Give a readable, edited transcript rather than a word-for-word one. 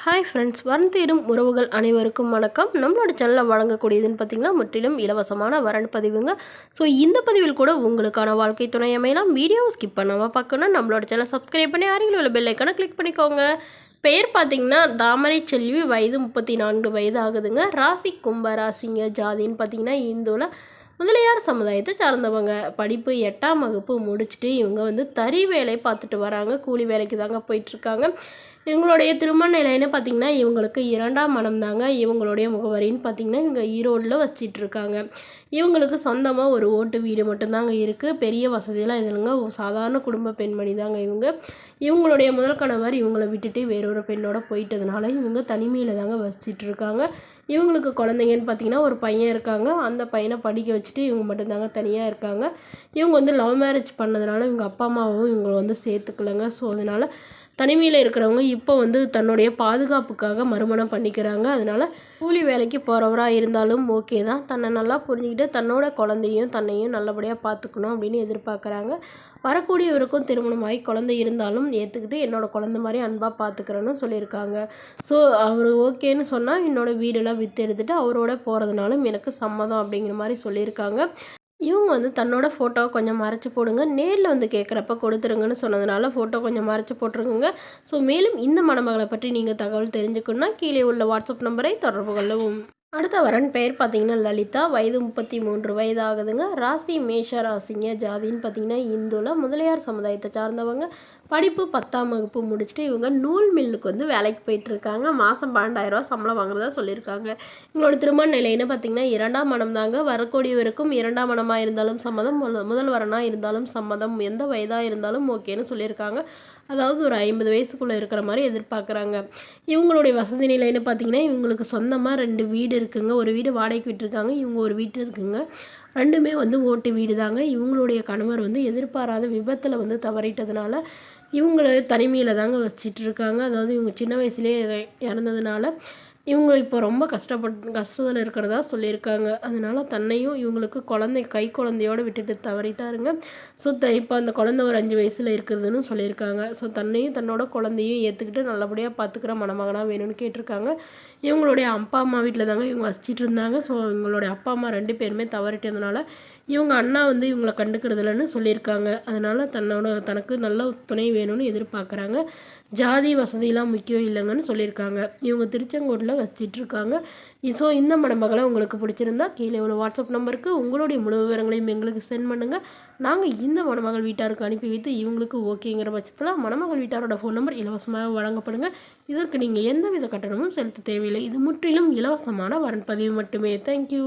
Hi friends, வரன் தேடும் உறவுகள் அனைவருக்கும் வணக்கம். நம்மளோட சேனலில் வழங்கக்கூடியதுன்னு பார்த்திங்கன்னா முற்றிலும் இலவசமான வரன் பதிவுங்க. ஸோ இந்த பதிவில் கூட உங்களுக்கான வாழ்க்கை துணை அமையலாம். வீடியோவை ஸ்கிப் பண்ணாமல் பார்க்கணும். நம்மளோட சேனல் சப்ஸ்கிரைப் பண்ணி அருகில் உள்ள பெல் ஐக்கானை கிளிக் பண்ணிக்கோங்க. பெயர் பார்த்திங்கன்னா தாமரை செல்வி, வயது 34 வயது ஆகுதுங்க. ராசி கும்ப ராசிங்க. ஜாதின்னு பார்த்திங்கன்னா இந்துவில் முதலியார் சமுதாயத்தை சார்ந்தவங்க. படிப்பு 8ஆம் வகுப்பு முடிச்சுட்டு இவங்க தறி வேலை பார்த்துட்டு வராங்க. கூலி வேலைக்கு தாங்க போயிட்டுருக்காங்க. இவங்களுடைய திருமண நிலைன்னு பார்த்திங்கன்னா இவங்களுக்கு 2ஆம் மனம் தாங்க. இவங்களுடைய முகவரின்னு பார்த்திங்கன்னா இவங்க ஈரோடில் வச்சிட்ருக்காங்க. இவங்களுக்கு சொந்தமாக ஒரு ஓட்டு வீடு மட்டும்தாங்க இருக்குது. பெரிய வசதியெல்லாம் இல்லைங்க. சாதாரண குடும்ப பெண்மணி தாங்க இவங்களுடைய முதல் கணவர் இவங்களை விட்டுட்டு வேறொரு பெண்ணோட போயிட்டதுனால இவங்க தனிமையில் தாங்க வசிச்சிட்ருக்காங்க. இவங்களுக்கு குழந்தைங்கன்னு பார்த்திங்கன்னா ஒரு பையன் இருக்காங்க. அந்த பையனை படிக்க வச்சுட்டு இவங்க மட்டும்தாங்க தனியாக இருக்காங்க. இவங்க லவ் மேரேஜ் பண்ணதுனால இவங்க அப்பா அம்மாவும் இவங்களை சேர்த்துக்கலைங்க. ஸோ அதனால் தனிமையில் இருக்கிறவங்க இப்போ தன்னுடைய பாதுகாப்புக்காக மறுமணம் பண்ணிக்கிறாங்க. அதனால் கூலி வேலைக்கு போகிறவராக இருந்தாலும் ஓகே தான். தன்னை நல்லா புரிஞ்சுக்கிட்டு தன்னோட குழந்தையும் தன்னையும் நல்லபடியாக பார்த்துக்கணும் அப்படின்னு எதிர்பார்க்குறாங்க. வரக்கூடியவருக்கும் திருமணமாகி குழந்தை இருந்தாலும் ஏற்றுக்கிட்டு என்னோடய குழந்தை மாதிரி அன்பாக பார்த்துக்கிறேன்னு சொல்லியிருக்காங்க. ஸோ அவர் ஓகேன்னு சொன்னால் என்னோடய வீடெல்லாம் விற்று எடுத்துகிட்டு அவரோட போகிறதுனாலும் எனக்கு சம்மதம் அப்படிங்கிற மாதிரி சொல்லியிருக்காங்க. இவங்க தன்னோட ஃபோட்டோவை கொஞ்சம் மறைச்சி போடுங்க. நேரில் கேட்குறப்ப கொடுத்துருங்கன்னு சொன்னதுனால ஃபோட்டோ கொஞ்சம் மறைச்சி போட்டுருங்க. ஸோ மேலும் இந்த மணமகளை பற்றி நீங்கள் தகவல் தெரிஞ்சுக்கணுன்னா கீழே உள்ள வாட்ஸ்அப் நம்பரை தொடர்பு கொள்ளவும். அடுத்த வரன் பெயர் பார்த்திங்கன்னா லலிதா, வயது 33 வயது ஆகுதுங்க. ராசி மேஷ ராசிங்க. ஜாதின்னு பார்த்திங்கன்னா இந்துவில் முதலியார் சமுதாயத்தை சார்ந்தவங்க. படிப்பு 10ஆம் வகுப்பு முடிச்சுட்டு இவங்க நூல் மில்லுக்கு வேலைக்கு போயிட்டுருக்காங்க. மாதம் 12,000 சம்பளம் வாங்குறதா சொல்லியிருக்காங்க. இவங்களோட திருமண நிலைன்னு பார்த்திங்கன்னா 2ஆம் மனம் தாங்க. வரக்கூடியவருக்கும் 2ஆம் மனமாக இருந்தாலும் சம்மதம், முதல் வரனாக இருந்தாலும் சம்மதம், எந்த வயதாக இருந்தாலும் ஓகேன்னு சொல்லியிருக்காங்க. அதாவது ஒரு 50 வயசுக்குள்ளே இருக்கிற மாதிரி எதிர்பார்க்குறாங்க. இவங்களுடைய வசதி நிலைன்னு பார்த்திங்கன்னா இவங்களுக்கு சொந்தமாக 2 வீடு இருக்குங்க. ஒரு வீடு வாடகைக்கு விட்டுருக்காங்க. இவங்க ஒரு வீட்டு இருக்குங்க. ரெண்டுமே ஓட்டு வீடு தாங்க. இவங்களுடைய கணவர் எதிர்பாராத விபத்தில் தவறிட்டதுனால இவங்கள தனிமையில் தாங்க வச்சிட்ருக்காங்க. அதாவது இவங்க சின்ன வயசுலேயே இறந்ததுனால இவங்க இப்போ ரொம்ப கஷ்டத்தில் இருக்கிறதா சொல்லியிருக்காங்க. அதனால் தன்னையும் இவங்களுக்கு கை குழந்தையோடு விட்டுட்டு தவறிட்டாருங்க. ஸோ இப்போ அந்த குழந்தை ஒரு 5 வயசில் இருக்குதுன்னு சொல்லியிருக்காங்க. ஸோ தன்னையும் தன்னோட குழந்தையும் ஏற்றுக்கிட்டு நல்லபடியாக பார்த்துக்கிற மணமகனாக வேணும்னு கேட்டிருக்காங்க. இவங்களுடைய அப்பா அம்மா வீட்டில் தாங்க இவங்க வசிச்சிட்டு இருந்தாங்க. ஸோ இவங்களுடைய அப்பா அம்மா 2 பேருமே தவறிட்டதுனால இவங்க அண்ணா இவங்களை கண்டுக்கிறதில்லன்னு சொல்லியிருக்காங்க. அதனால் தனக்கு நல்ல துணை வேணும்னு எதிர்பார்க்குறாங்க. ஜாதி வசதியெலாம் முக்கியம் இல்லைங்கன்னு சொல்லியிருக்காங்க. இவங்க திருச்செங்கோட்டில் வசிச்சிட்ருக்காங்க. ஸோ இந்த மணமகளை உங்களுக்கு பிடிச்சிருந்தா கீழே உள்ள வாட்ஸ்அப் நம்பருக்கு உங்களுடைய முழு விவரங்களையும் எங்களுக்கு சென்ட் பண்ணுங்கள். நாங்கள் இந்த மணமகள் வீட்டாருக்கு அனுப்பி வைத்து இவங்களுக்கு ஓகேங்கிற பட்சத்தில் மணமகள் வீட்டாரோட ஃபோன் நம்பர் இலவசமாக வழங்கப்படுங்க. இதற்கு நீங்கள் எந்தவித கட்டணமும் செலுத்த தேவையில்லை. இது முற்றிலும் இலவசமான வரன் பதிவு மட்டுமே. தேங்க்யூ.